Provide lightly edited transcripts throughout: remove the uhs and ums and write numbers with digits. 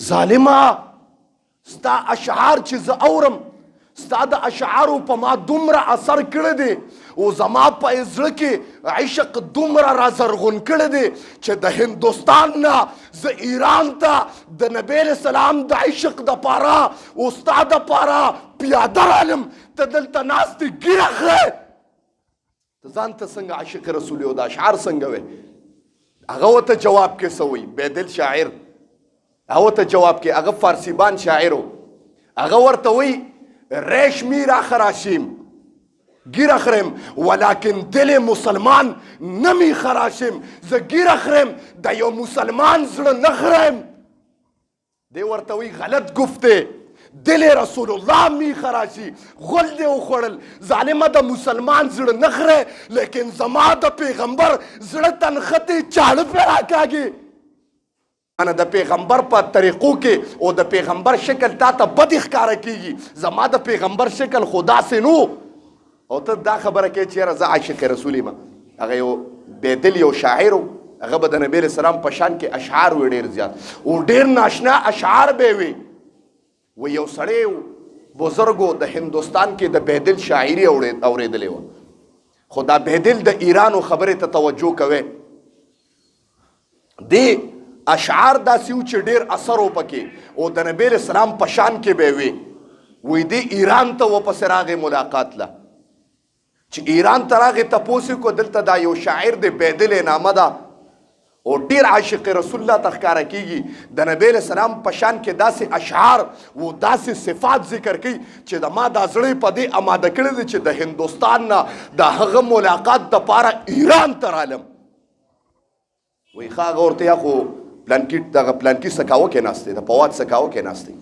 ظالما ستا اشعار چې زه اورم ستا د اشعارو په ما دومره اثر کړی دی او زما په زړه کې عشق دومره را زرغون کړی دی چې د هندوستان نه زه ایران ته د نبی علیه السلام د عشق دپاره او ستا دپاره پیاده رالم ته دلته ناست یې ږیره خورې ته ځان ته څنګه عاشق رسول یې او د اشعار څنګه وې هغه ورته جواب کې څه وایي بیدل شاعر هغه ورته جواب کې هغه فارسیبان شاعر و هغه ورته وایي ریشمی را خراشیم گیر اخرم ولیکن دل مسلمان نمی خراشیم ز گیر اخرم دا یو مسلمان زړه نخرم دی ورته وی غلط گفته دل رسول الله می خراشی غل دی وخوړل ظالمه د مسلمان زړه نخره لیکن زما د پیغمبر زړه تنخته چاړه پر راکاږي انا د پیغمبر په طریقو کې او د پیغمبر شکل تا ته بد ښکاره کیږي زما د پیغمبر شکل خدا سي نو او ته دا خبره کوې چېرې زه عاشق رسول یم هغه یو بیدل یو شاعر و هغه به د نبي علیه السلام په شان کې اشعار وي ډېر زیات او ډېر ناشنا اشعار به وي و یو سړی بزرګو د هندوستان کې د بیدل شاعري اورېدلې وه خو دا بیدل د ایرانو خبرې ته توجه کوئ دی اشعار داسې و چې ډېر اثر و پکې او د نبي علیه السلام په شان کې به وي وی دی ایران ته وپسې راغی ملاقات له چې ایران ته راغی تپوس یې کو دلته دا یو شاعر دی بیدل نامه ده او ډېر عاشق رسول الله ته ښکاره کېږي د نبي علیه السلام په شان کې داسې اشعار و داسې صفات ذکر کوي چې د ما دا زړه په دې اماده کړی دی چې د هندوستان نه د هغه ملاقات دپاره ایران ته رالم وایي ښه هغه ورته یا خو پلانکي سکاوه کې ناست دی د پواد سکاوه کې ناست دی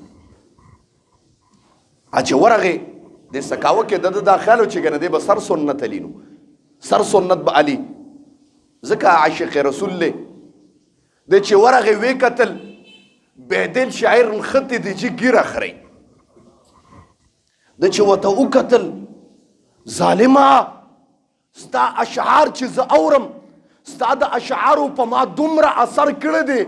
چې ورغې د سکاوه کې د ده دا خیال و چې ګنه دی به سر سنت علي نو سر سنت به علي ځکه عاشق رسول دی دی چې ورغې ویې کتل بیدل شاعر نښتې دی چې ګیره خورئ دی چې ورته وکتل ظالمه ستا اشعار چې زه اورم ستا د اشعارو په ما دومره اثر کړی دی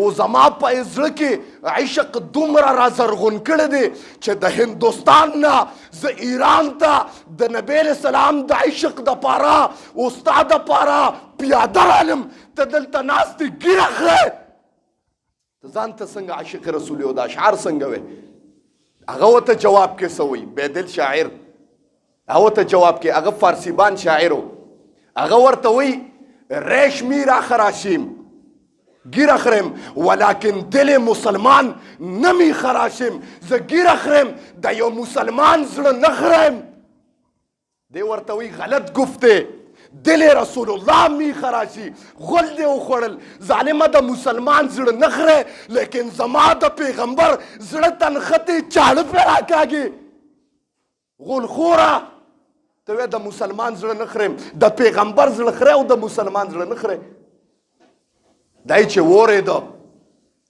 او زما په زړه کې عشق دومره را زرغون کړی دی چې د هندوستان نه زه ایران ته د نبی علیه السلام د عشق دپاره او ستا دپاره پیاده رالم ته دلته ناست یې ږیره خورې ته ځان ته څنګه عاشق رسول یې او د اشعار څنګه وې هغه ورته جواب کې څه وایي بیدل شاعر هغه ورته جواب کې هغه فارسیبان شاعر و هغه ورته وایي ریشمی را خراشیم گیر اخرم ولیکن دل مسلمان نمی خراشیم ز گیر اخرم دا یو مسلمان زړه نخرم دی ورته وی غلط گفته دل رسول الله می خراشی غل دی وخوړل ظالمه د مسلمان زړه نخره لیکن زما د پیغمبر زړه تنخته چاړه پر راکاږي غول خوره ته وې د مسلمان زړه نه خورم د پیغمبر زړه خورې او د مسلمان زړه نه خورې دی چې واورېده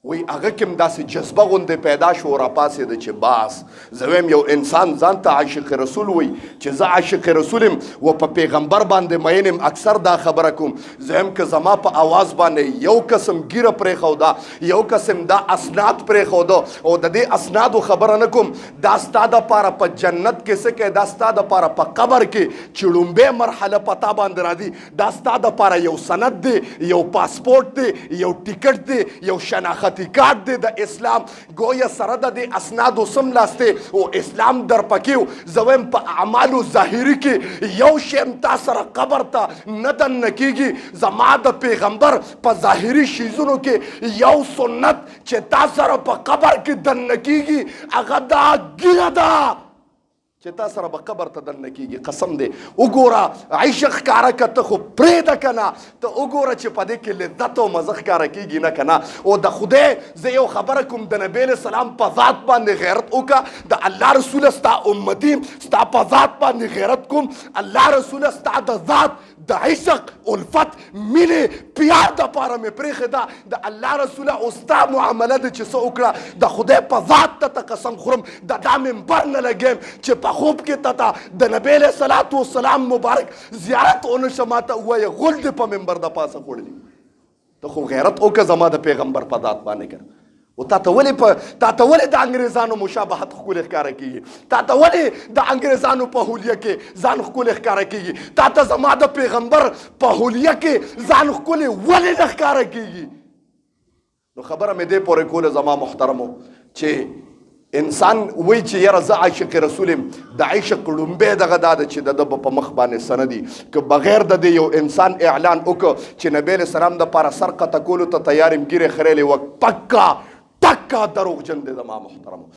وی هغه کې هم داسې جذبه غوندې پیدا شو راپاڅېده چې باس زه ویم یو انسان ځان ته عاشق رسول وی چې زه عاشق رسول یم و په پیغمبر باندې مین یم اکثر دا خبره کوم زه هم که زما په آواز باندې یو قسم ګیره پرېښوده یو قسم دا اسناد پرېښوده او د دې اسنادو خبره نه کوم دا ستا دپاره په جنت کې څه کوي دا ستا دپاره په قبر کې چې لومبۍ مرحله په تا باندې راځي دا ستا دپاره یو سند دی یو پاسپورټ دی یو ټیکټ دی یو شناخت کارت دی د اسلام گویا سره د دې اسنادو سم لاسته او اسلام در پکیو زویم په اعمالو ظاهري کې یو شیم تا سره قبر ته نه دننه کیږي زما د پیغمبر په ظاهري شیزونو کې یو سنت چې تا سره په قبر کې دننه کیږي هغه دا ګیره ده چې تا سره به قبر ته دننه کیږي قسم دی وګوره عشق ښکاره که ته خو پرېږده که نه ته وګوره چې په دې کې لذت او مزه ښکاره کیږي نه که نه او د خدای زه یو خبره کوم د نبي علیه السلام په ذات باندې غیرت وکړه د الله رسوله ستا امتي ستا په ذات باندې غیرت کوم الله رسوله ستا د ذات د عشق الفت مینې پیار دپاره مې پرېښې د الله رسوله او ستا معامله ده چې څه وکړه د خدای په ذات ته قسم خورم د دا منبر نه لګیم چې په خوب کې ته د نبی علیه الصلاة والسلام مبارک زیارت ونه شه ماته ووایه غول دې په منبر د پاسه خوړلي ته خو غیرت وکړه زما د پیغمبر په ذات باندې کړه او تا ته ولې د انګریزانو مشابهت ښکلې ښکاره کېږي؟ تا ته ولې د انګریزانو په حلیه کې ځان ښکلې ښکاره کېږي؟ تا ته زما د پیغمبر په حلیه کې ځان ښکلې ولې نه ښکاره کېږي؟ نو خبره مې دې پورې کوله زما محترمو چې انسان وایي چې یاره زه عاشق رسول یم، د عشق لومبی دغه دا ده چې د ده په مخ باندې سندي که بغیر د دې یو انسان اعلان وکړه چې نبی علیه السلام دپاره سر قطع کولو ته تیار یم ګیرې خریلې وه، پکا دروغجن دی زما محترمو.